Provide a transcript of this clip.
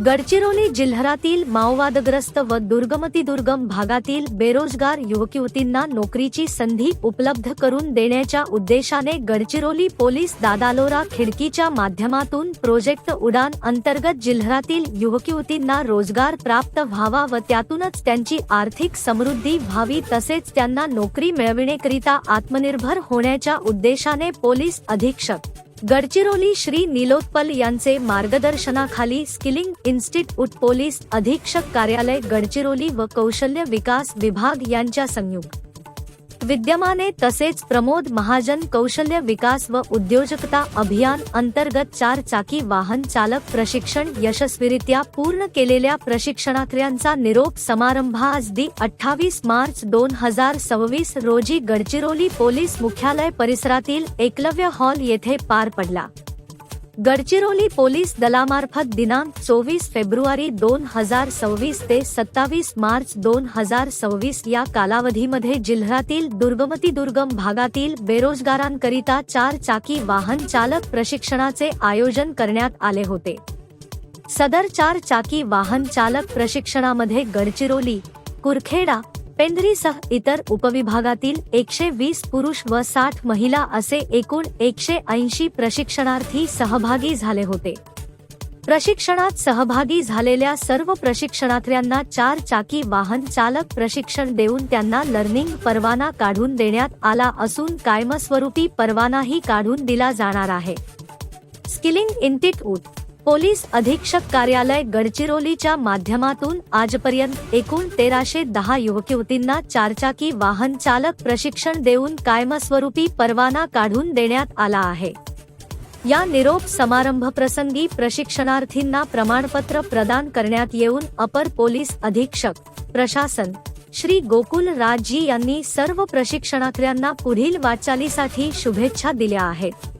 गडचिरोली जिल्ह्यातील माओवादग्रस्त व दुर्गम भागातील बेरोजगार युवक-युवतींना नोकरीची संधी उपलब्ध करून देण्याच्या उद्देशाने गडचिरोली पोलीस दादालोरा खिडकीच्या माध्यमातून प्रोजेक्ट उडान अंतर्गत जिल्ह्यातील युवक-युवतींना रोजगार प्राप्त व्हावा व त्यातूनच त्यांची आर्थिक समृद्धी व्हावी तसेच त्यांना नोकरी मिळविण्याकरिता आत्मनिर्भर होण्याच्या उद्देशाने पोलीस अधीक्षक गडचिरोली श्री नीलोत्पल यांचे मार्गदर्शनाखाली स्किलिंग इन्स्टिट्यूट पोलीस अधीक्षक कार्यालय गडचिरोली व कौशल्य विकास विभाग यांच्या संयुक्त विद्यमाने तसेच प्रमोद महाजन कौशल्य विकास व उद्योजकता अभियान अंतर्गत 4 चाकी वाहन चालक प्रशिक्षण यशस्वीरित्या पूर्ण केलेल्या प्रशिक्षणार्थ्यांचा निरोप समारंभ आज 28 मार्च 2026 रोजी गडचिरोली पोलीस मुख्यालय परिसरातील एकलव्य हॉल येथे पार पडला। गडचिरोली पोलीस दलामार्फत दिनांक 24 फेब्रुवारी 2026 ते 27 मार्च 2026 या कालावधीमध्ये जिल्ह्यातील दुर्गम भागातील बेरोजगारांकरिता 4 चाकी वाहन चालक प्रशिक्षणाचे आयोजन करण्यात आले होते। सदर 4 चाकी वाहन चालक प्रशिक्षणामध्ये गडचिरोली, कुरखेडा, पेंढरीसह इतर उपविभागातील 120 पुरुष व 60 महिला असे एकूण 180 प्रशिक्षणार्थी सहभागी झाले होते। प्रशिक्षणात सहभागी झालेल्या सर्व प्रशिक्षणार्थ्यांना 4 चाकी वाहन चालक प्रशिक्षण देऊन त्यांना लर्निंग परवाना काढून देण्यात आला असून कायमस्वरूपी परवानाही काढून दिला जाणार आहे। स्किलिंग इन्स्टिट्यूट पोलीस अधीक्षक कार्यालय गडचिरोलीच्या माध्यमातून आजपर्यंत एकूण 1310 युवक-युवतींना 4 चाकी वाहन चालक प्रशिक्षण देऊन कायमस्वरूपी परवाना काढून देण्यात आला आहे। या निरोप समारंभ प्रसंगी प्रशिक्षणार्थींना प्रमाणपत्र प्रदान करण्यात येऊन अपर पोलीस अधीक्षक प्रशासन श्री गोकुल राजजी यांनी सर्व प्रशिक्षणार्थ्यांना पुढील वाटचालीसाठी शुभेच्छा दिल्या आहेत।